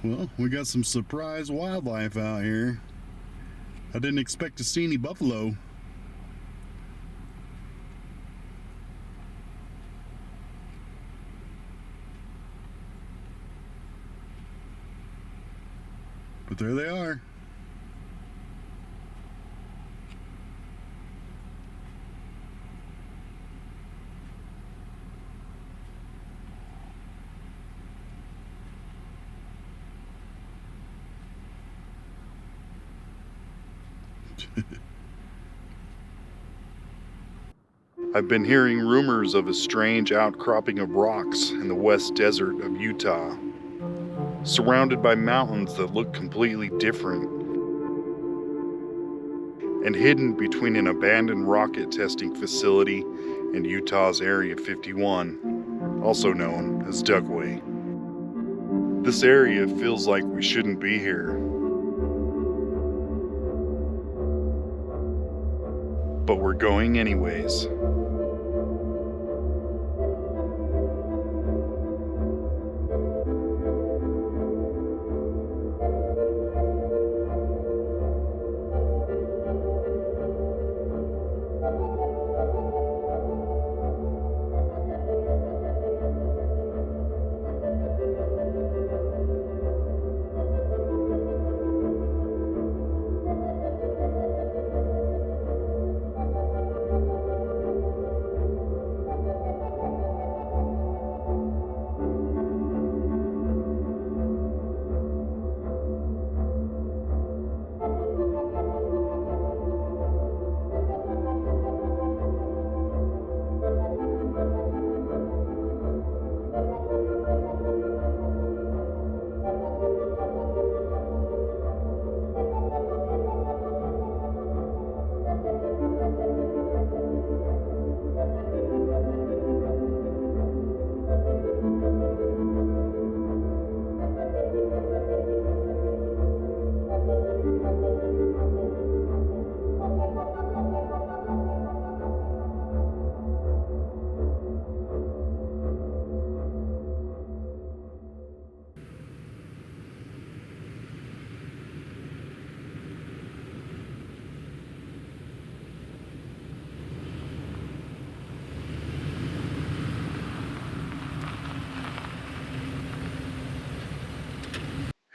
Well, we got some surprise wildlife out here. I didn't expect to see any buffalo. But there they are. I've been hearing rumors of a strange outcropping of rocks in the west desert of Utah, surrounded by mountains that look completely different, and hidden between an abandoned rocket testing facility and Utah's Area 51, also known as Dugway. This area feels like we shouldn't be here, but we're going anyways.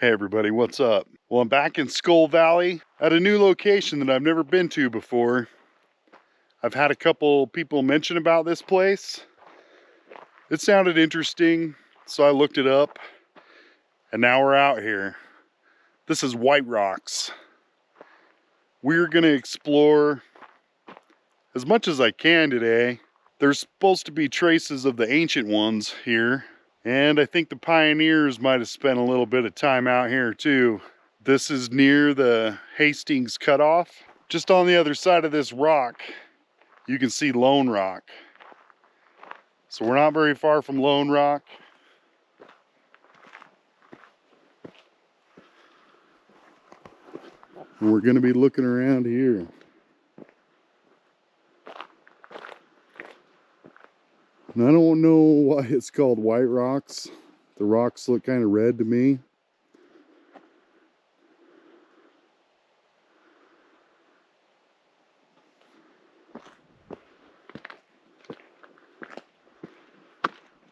Hey everybody, what's up? Well, I'm back in Skull Valley at a new location that I've never been to before. I've had a couple people mention about this place. It sounded interesting, so I looked it up, and now we're out here. This is White Rocks. We're gonna explore as much as I can today. There's supposed to be traces of the ancient ones here, and I think the pioneers might have spent a little bit of time out here too. This is near the Hastings Cutoff. Just on the other side of this rock, you can see Lone Rock. So we're not very far from Lone Rock. And we're gonna be looking around here. And I don't know why it's called White Rocks. The rocks look kind of red to me.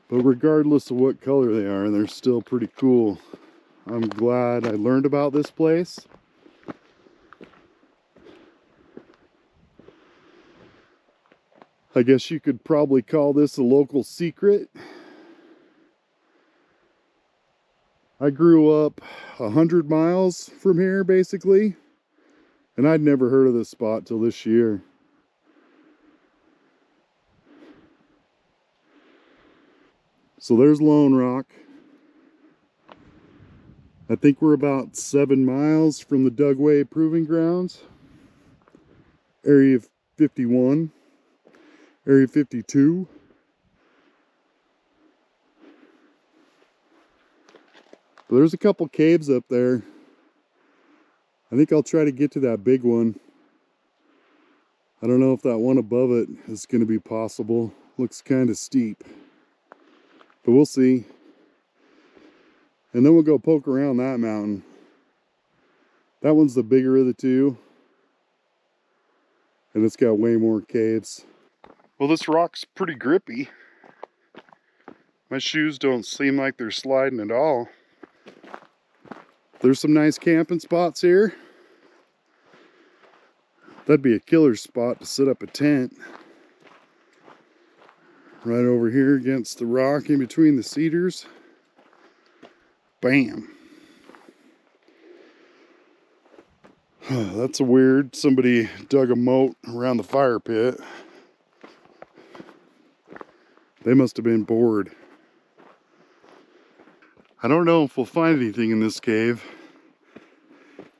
But regardless of what color they are, they're still pretty cool. I'm glad I learned about this place. I guess you could probably call this a local secret. I grew up 100 miles from here, basically, and I'd never heard of this spot till this year. So there's Lone Rock. I think we're about 7 miles from the Dugway Proving Grounds. Area 51. Area 52. But there's a couple caves up there. I think I'll try to get to that big one. I don't know if that one above it is going to be possible. Looks kind of steep. But we'll see. And then we'll go poke around that mountain. That one's the bigger of the two. And it's got way more caves. Well, this rock's pretty grippy. My shoes don't seem like they're sliding at all. There's some nice camping spots here. That'd be a killer spot to set up a tent. Right over here against the rock in between the cedars. Bam. That's a weird. Somebody dug a moat around the fire pit. They must have been bored. I don't know if we'll find anything in this cave.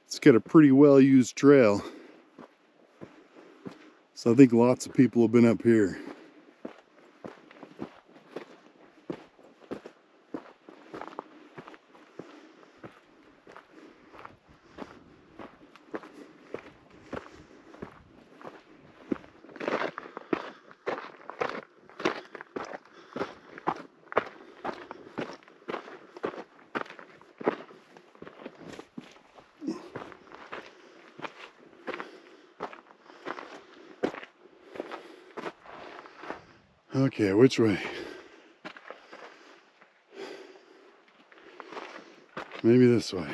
It's got a pretty well used trail. So I think lots of people have been up here. Okay, which way? Maybe this way.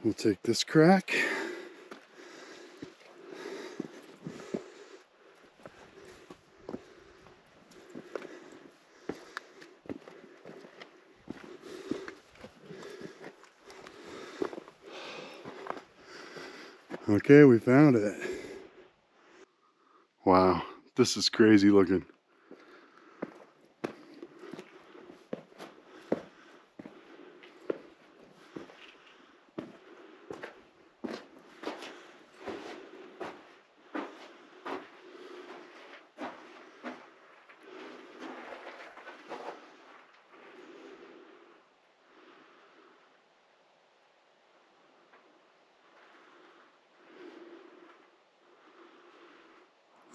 We'll take this crack. Okay, we found it. Wow, this is crazy looking.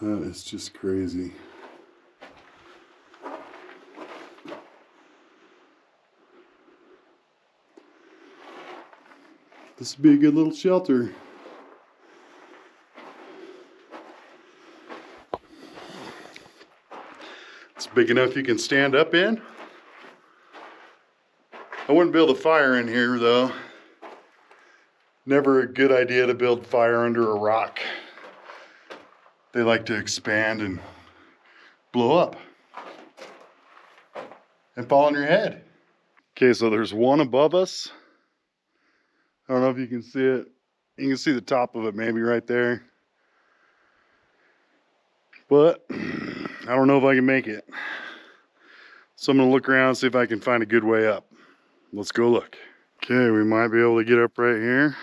That is just crazy. This would be a good little shelter. It's big enough you can stand up in. I wouldn't build a fire in here though. Never a good idea to build fire under a rock. They like to expand and blow up and fall on your head. Okay, so there's one above us. I don't know if you can see it. You can see the top of it maybe right there. But I don't know if I can make it. So I'm gonna look around and see if I can find a good way up. Let's go look. Okay, we might be able to get up right here.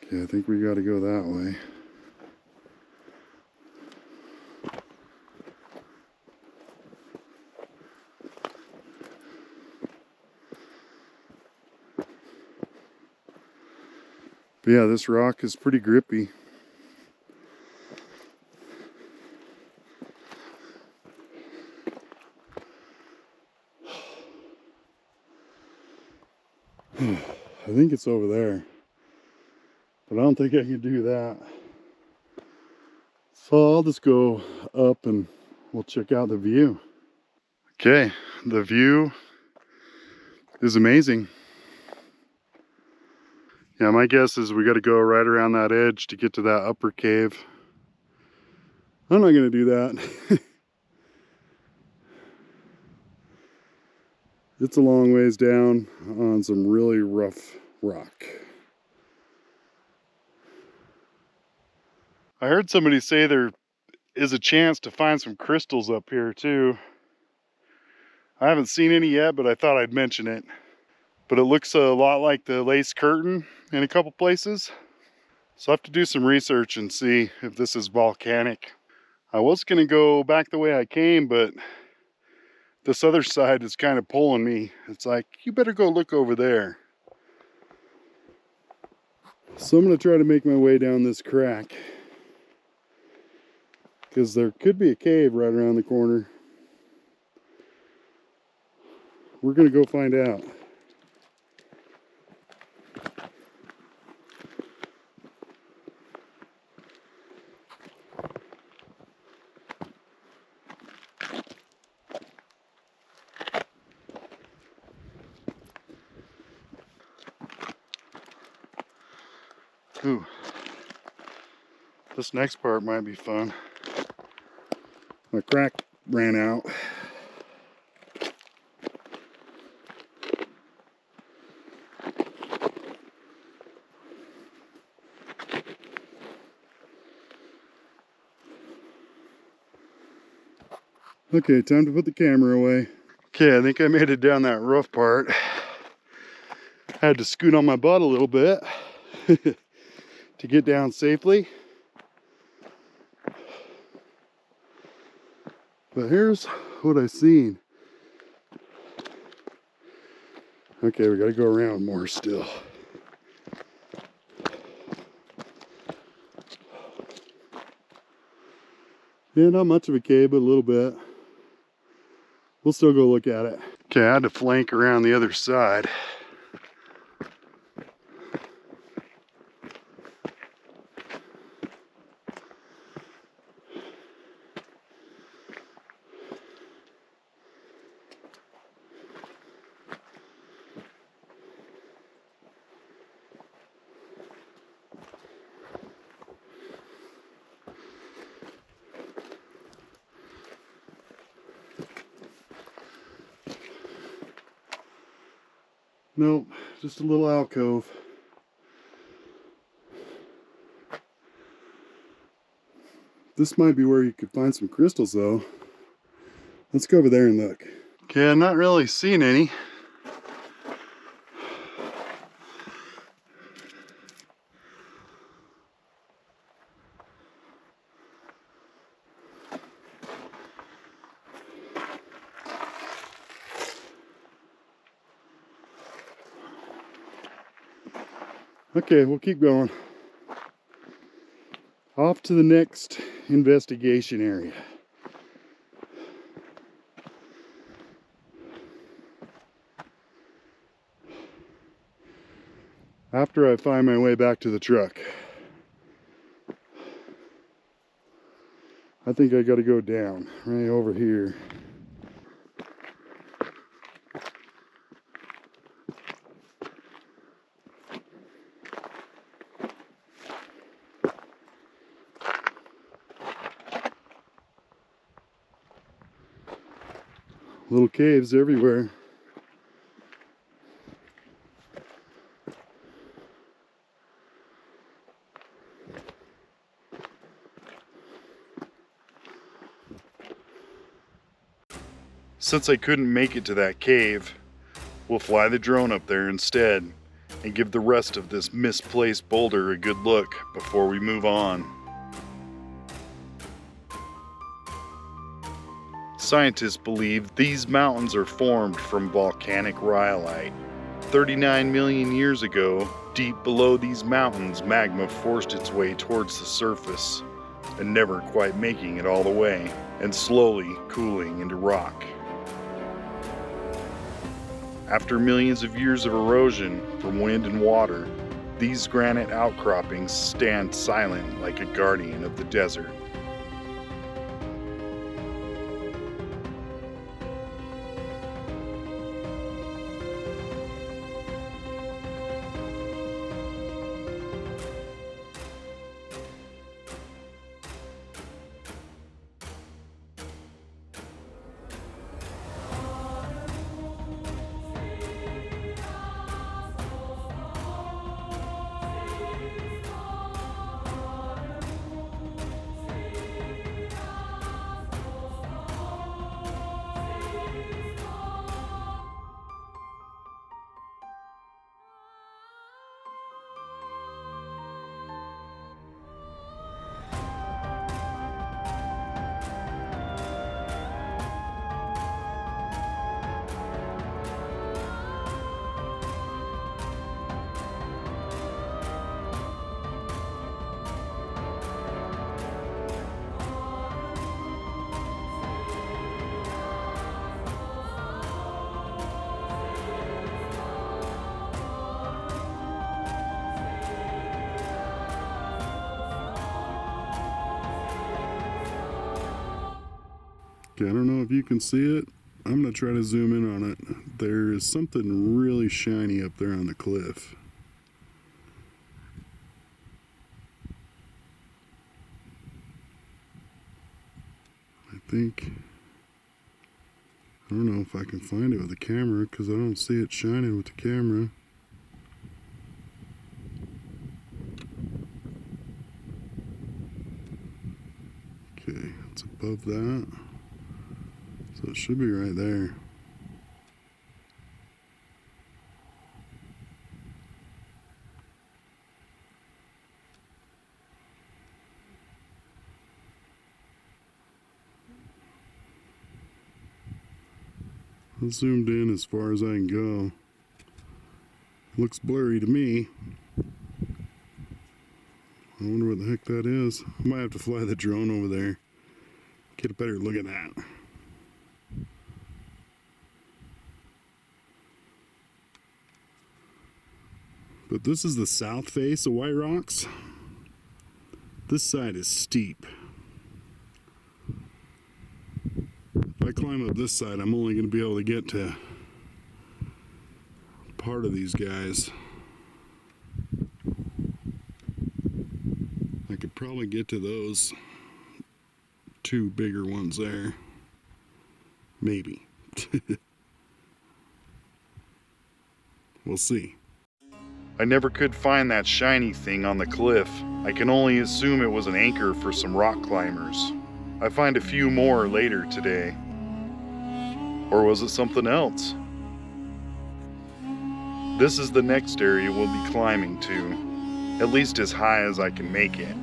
Okay, I think we gotta go that way. But yeah, this rock is pretty grippy. I think it's over there, but I don't think I can do that. So I'll just go up and we'll check out the view. Okay, the view is amazing. Yeah, my guess is we got to go right around that edge to get to that upper cave. I'm not going to do that. It's a long ways down on some really rough rock. I heard somebody say there is a chance to find some crystals up here too. I haven't seen any yet, but I thought I'd mention it. but it looks a lot like the lace curtain in a couple places. So I have to do some research and see if this is volcanic. I was gonna go back the way I came, but this other side is kind of pulling me. It's like, you better go look over there. So I'm gonna try to make my way down this crack, because there could be a cave right around the corner. We're gonna go find out. Ooh, this next part might be fun. My crack ran out. Okay, time to put the camera away. Okay, I think I made it down that rough part. Had to scoot on my butt a little bit to get down safely. But here's what I've seen. Okay, we gotta go around more still. Yeah, not much of a cave, but a little bit. We'll still go look at it. Okay, I had to flank around the other side. Nope, just a little alcove. This might be where you could find some crystals though. Let's go over there and look. Okay, I'm not really seeing any. Okay, we'll keep going. Off to the next investigation area. After I find my way back to the truck. I think I gotta go down, right over here. Little caves everywhere. Since I couldn't make it to that cave, we'll fly the drone up there instead and give the rest of this misplaced boulder a good look before we move on. Scientists believe these mountains are formed from volcanic rhyolite. 39 million years ago, deep below these mountains, magma forced its way towards the surface, and never quite making it all the way, and slowly cooling into rock. After millions of years of erosion from wind and water, these granite outcroppings stand silent like a guardian of the desert. Okay, I don't know if you can see it. I'm gonna try to zoom in on it. There is something really shiny up there on the cliff. I think, I don't know if I can find it with the camera because I don't see it shining with the camera. Okay, it's above that. So it should be right there. I zoomed in as far as I can go. Looks blurry to me. I wonder what the heck that is. I might have to fly the drone over there. Get a better look at that. But this is the south face of White Rocks. This side is steep. If I climb up this side, I'm only going to be able to get to part of these guys. I could probably get to those two bigger ones there. Maybe. We'll see. I never could find that shiny thing on the cliff. I can only assume it was an anchor for some rock climbers. I find a few more later today. Or was it something else? This is the next area we'll be climbing to, at least as high as I can make it.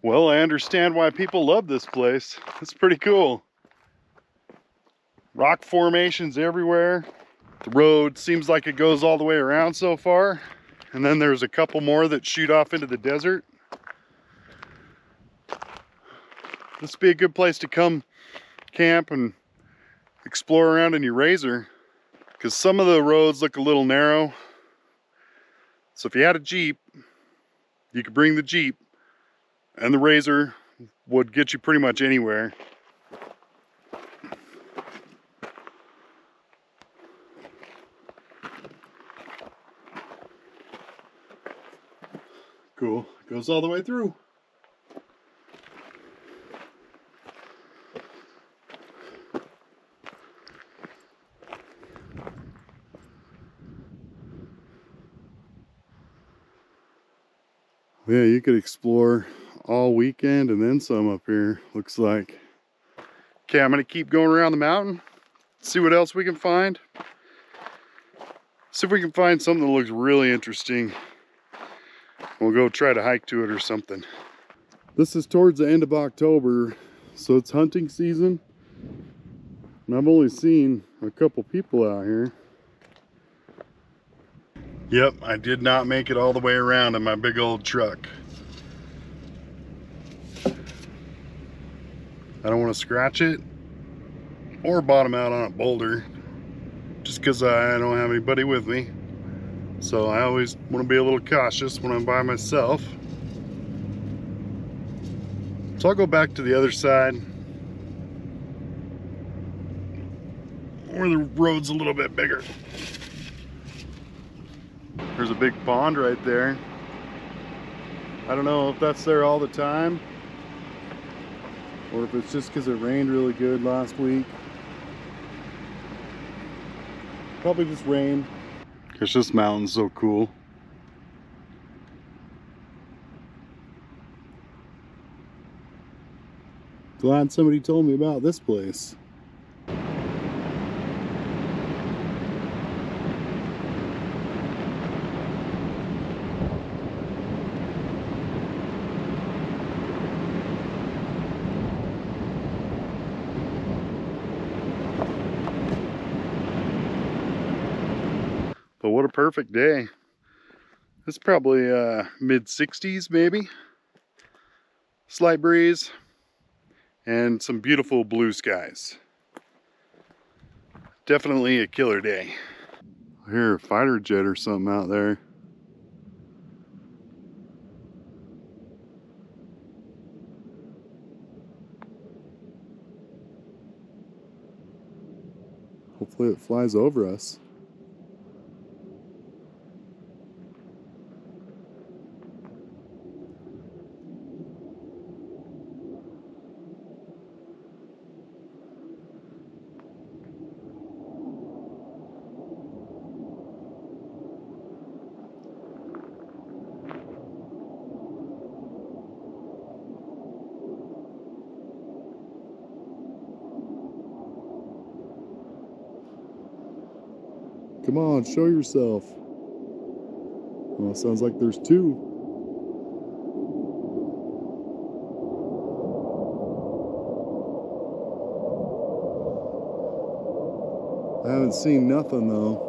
Well, I understand why people love this place. It's pretty cool. Rock formations everywhere. The road seems like it goes all the way around so far. And then there's a couple more that shoot off into the desert. This would be a good place to come camp and explore around in your RZR, because some of the roads look a little narrow. So if you had a Jeep, you could bring the Jeep, and the RZR would get you pretty much anywhere. Cool. Goes all the way through. Yeah, you could explore all weekend and then some up here, looks like. Okay, I'm gonna keep going around the mountain, see what else we can find. See if we can find something that looks really interesting. We'll go try to hike to it or something. This is towards the end of October, so it's hunting season. And I've only seen a couple people out here. Yep, I did not make it all the way around in my big old truck. I don't want to scratch it or bottom out on a boulder just because I don't have anybody with me. So I always want to be a little cautious when I'm by myself. So I'll go back to the other side where the road's a little bit bigger. There's a big pond right there. I don't know if that's there all the time or if it's just because it rained really good last week. Probably just rain. Gosh, this mountain's so cool. Glad somebody told me about this place. But what a perfect day. It's probably mid 60s maybe. Slight breeze and some beautiful blue skies. Definitely a killer day. I hear a fighter jet or something out there. Hopefully it flies over us. Come on, show yourself. Well, it sounds like there's two. I haven't seen nothing though.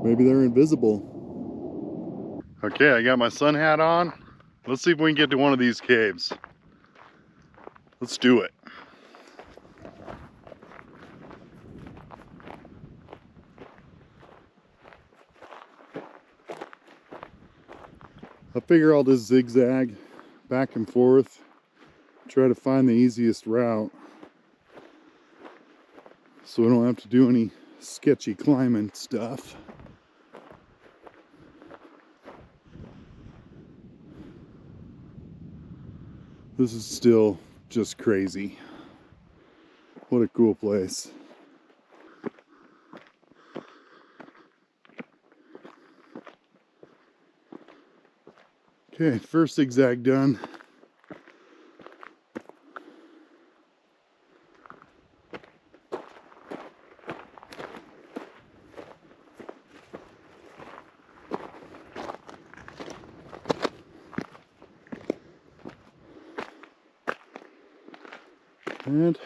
Maybe they're invisible. Okay, I got my sun hat on. Let's see if we can get to one of these caves. Let's do it. I figure I'll just zigzag back and forth, try to find the easiest route so we don't have to do any sketchy climbing stuff. This is still just crazy. What a cool place. Okay, first zigzag done. And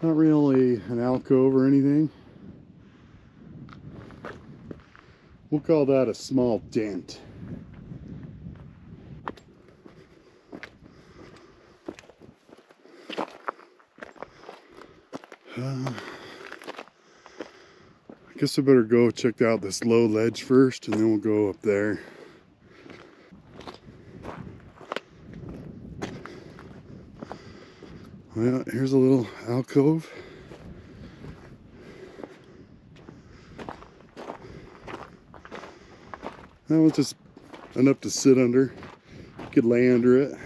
not really an alcove or anything. We'll call that a small dent. I guess I better go check out this low ledge first and then we'll go up there. Well, here's a little alcove. That was just enough to sit under. You could lay under it.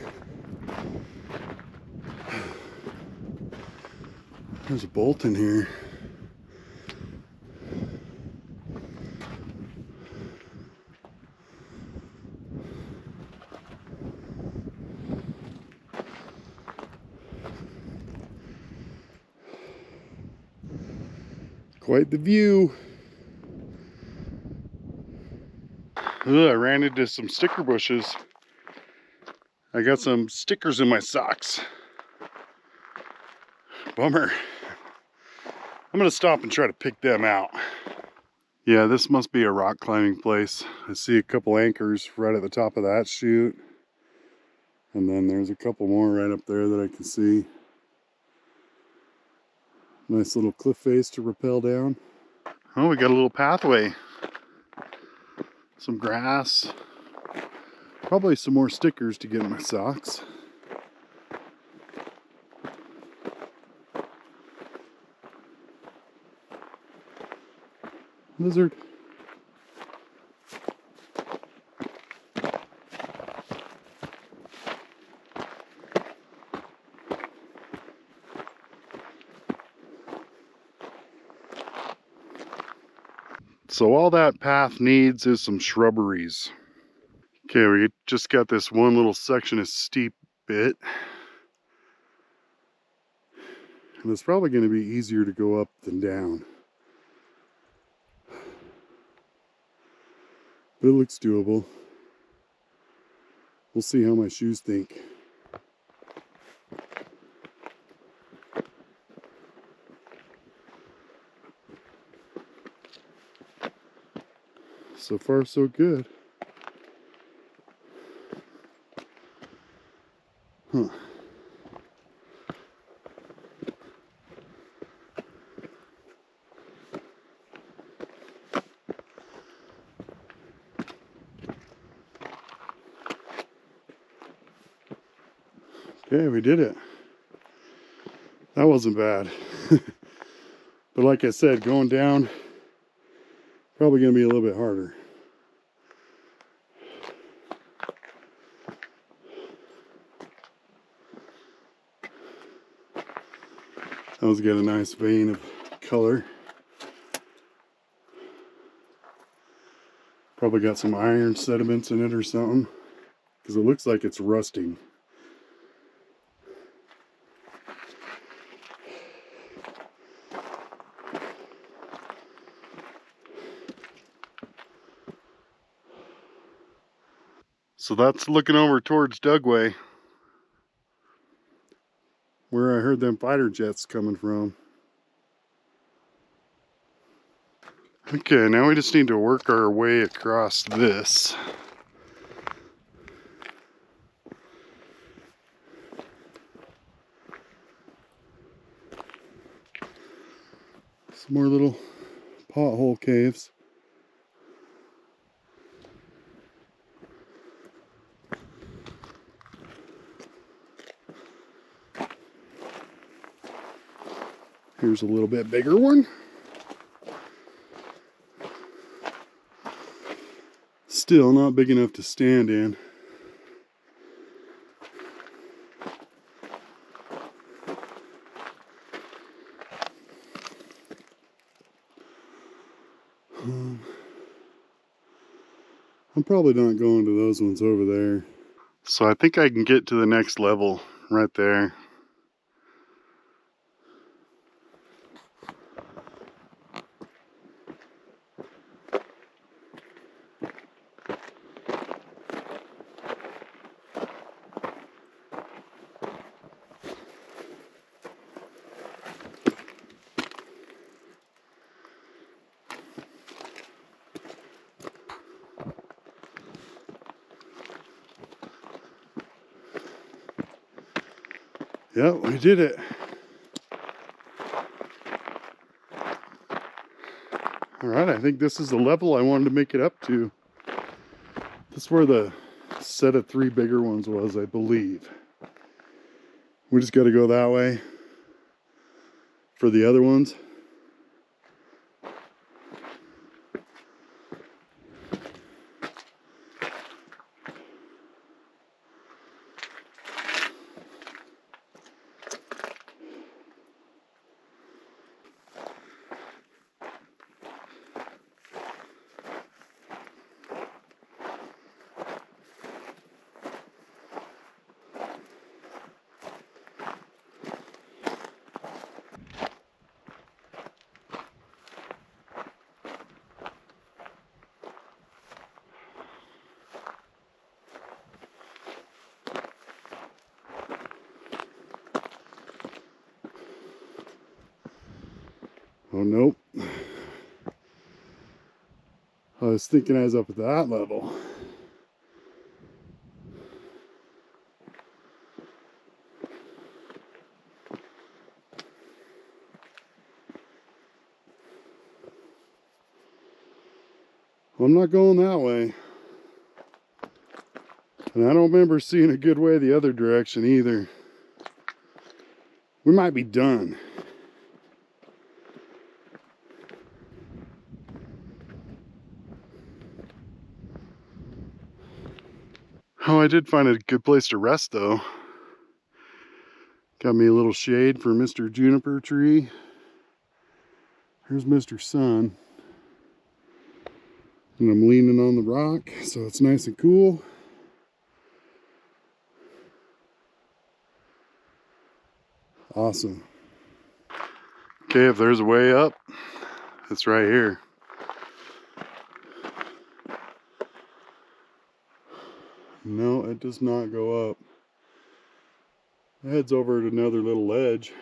There's a bolt in here. Quite the view. Ugh, I ran into some sticker bushes. I got some stickers in my socks. Bummer. I'm gonna stop and try to pick them out. Yeah, this must be a rock climbing place. I see a couple anchors right at the top of that chute. And then there's a couple more right up there that I can see. Nice little cliff face to rappel down. Oh, we got a little pathway. Some grass. Probably some more stickers to get in my socks. Lizard. So all that path needs is some shrubberies. Okay, we just got this one little section of steep bit. And it's probably going to be easier to go up than down. But it looks doable. We'll see how my shoes think. So far, so good. Huh. Okay, we did it. That wasn't bad. But like I said, going down, probably going to be a little bit harder. That one's got a nice vein of color. Probably got some iron sediments in it or something, because it looks like it's rusting. So that's looking over towards Dugway, where I heard them fighter jets coming from. Okay, now we just need to work our way across this. Some more little pothole caves. Here's a little bit bigger one. Still not big enough to stand in. I'm probably not going to those ones over there. So I think I can get to the next level right there. Yep, we did it. All right, I think this is the level I wanted to make it up to. This is where the set of 3 bigger ones was, I believe. We just got to go that way for the other ones. Oh, nope. I was thinking I was up at that level. Well, I'm not going that way. And I don't remember seeing a good way the other direction either. We might be done. Oh, I did find a good place to rest though. Got me a little shade for Mr. Juniper tree. Here's Mr. Sun. And I'm leaning on the rock, so it's nice and cool. Awesome. Okay, if there's a way up, it's right here. No, it does not go up. It heads over at another little ledge.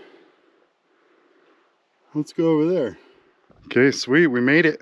Let's go over there. Okay, sweet, we made it.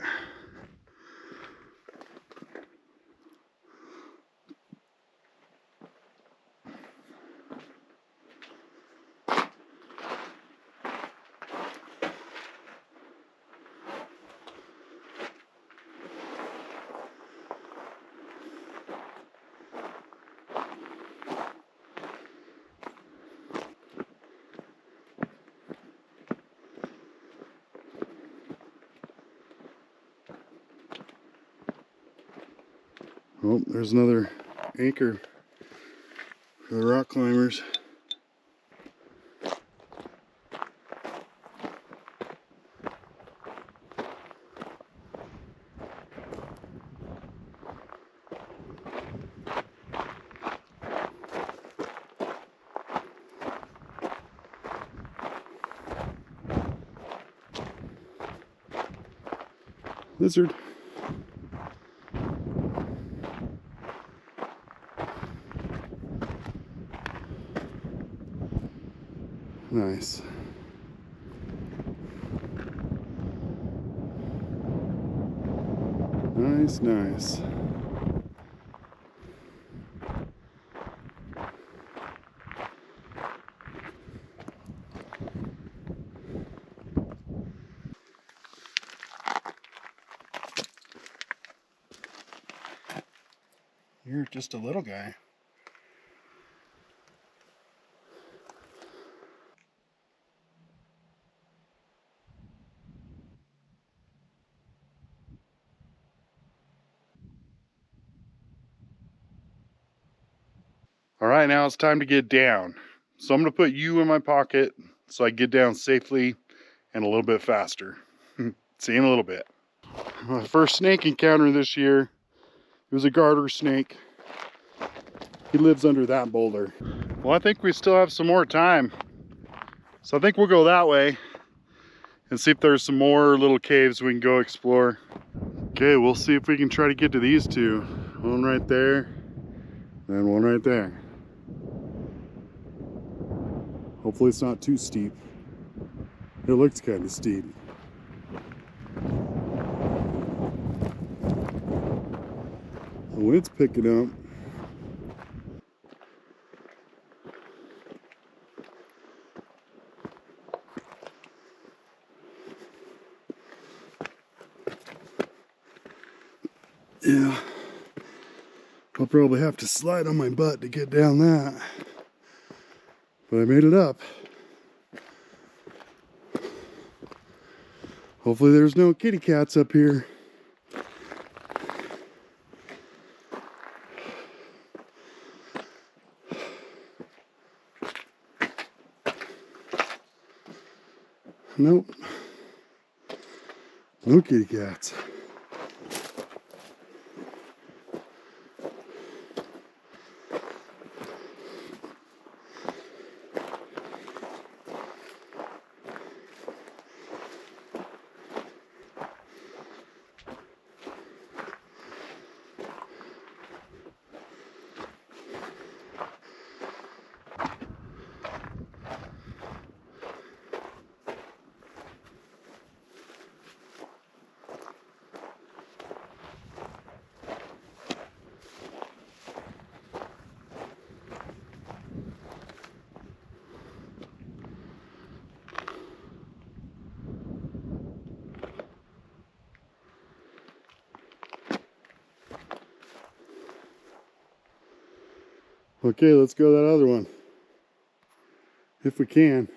Oh, there's another anchor for the rock climbers. Lizard. Nice. Nice, nice. You're just a little guy. All right, now it's time to get down. So I'm gonna put you in my pocket so I get down safely and a little bit faster. See you in a little bit. My first snake encounter this year, it was a garter snake. He lives under that boulder. Well, I think we still have some more time. So I think we'll go that way and see if there's some more little caves we can go explore. Okay, we'll see if we can try to get to these two. One right there, and one right there. Hopefully it's not too steep. It looks kind of steep. The wind's picking up. Yeah, I'll probably have to slide on my butt to get down that. But I made it up. Hopefully there's no kitty cats up here. Nope. No kitty cats. Okay, let's go that other one. If we can.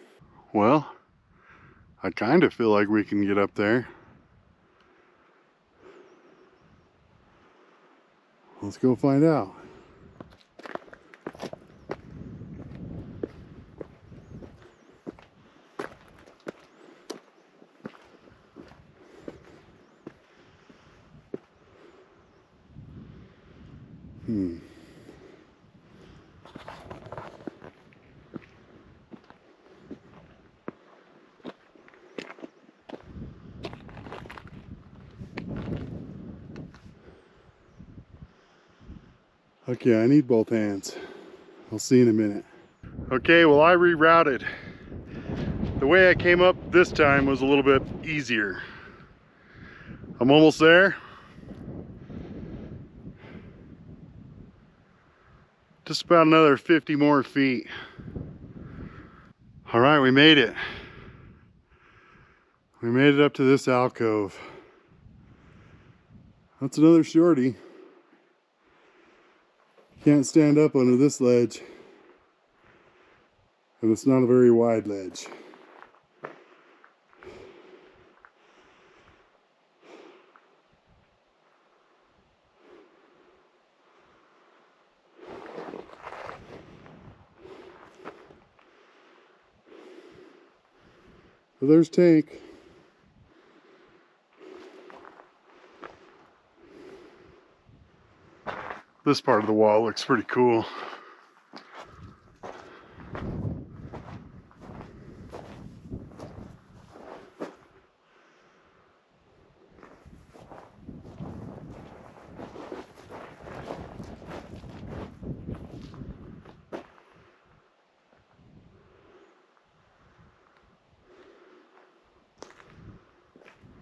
Well, I kind of feel like we can get up there. Let's go find out. Okay, I need both hands. I'll see you in a minute. Okay, well, I rerouted. The way I came up this time was a little bit easier. I'm almost there. Just about another 50 more feet. All right, we made it. We made it up to this alcove. That's another shorty. Can't stand up under this ledge. And it's not a very wide ledge. So there's Tank. This part of the wall looks pretty cool.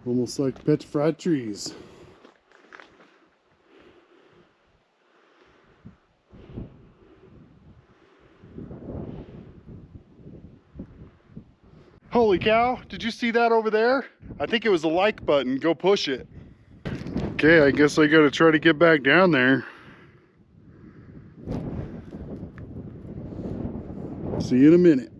Almost like petrified trees. Holy cow, did you see that over there? I think it was the like button, go push it. Okay, I guess I gotta try to get back down there. See you in a minute.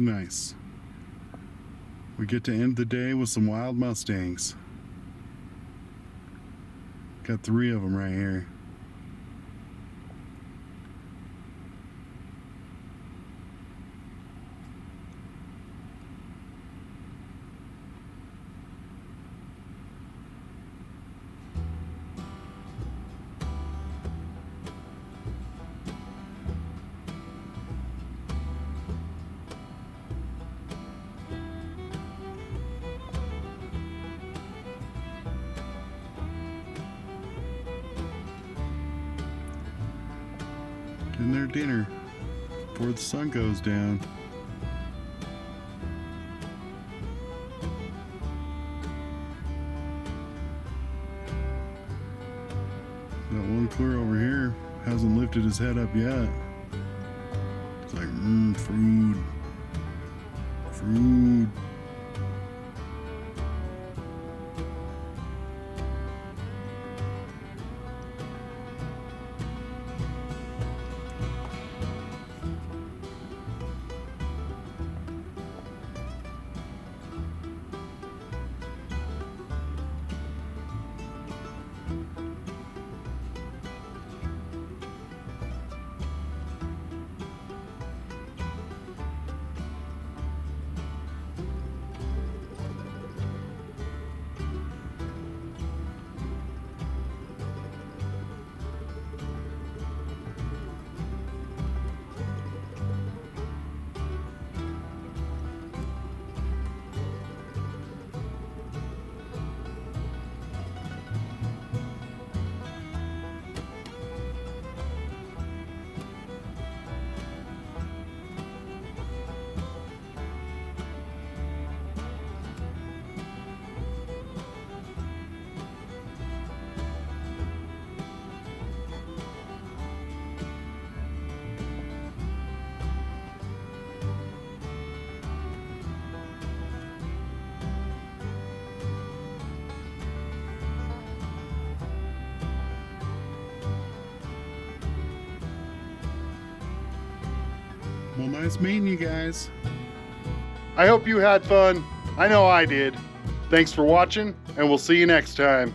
Nice. We get to end the day with some wild Mustangs. Got 3 of them right here. Getting their dinner before the sun goes down. That one clear over here hasn't lifted his head up yet. It's like, food. Food. Well, nice meeting you guys. I hope you had fun. I know I did. Thanks for watching, and we'll see you next time.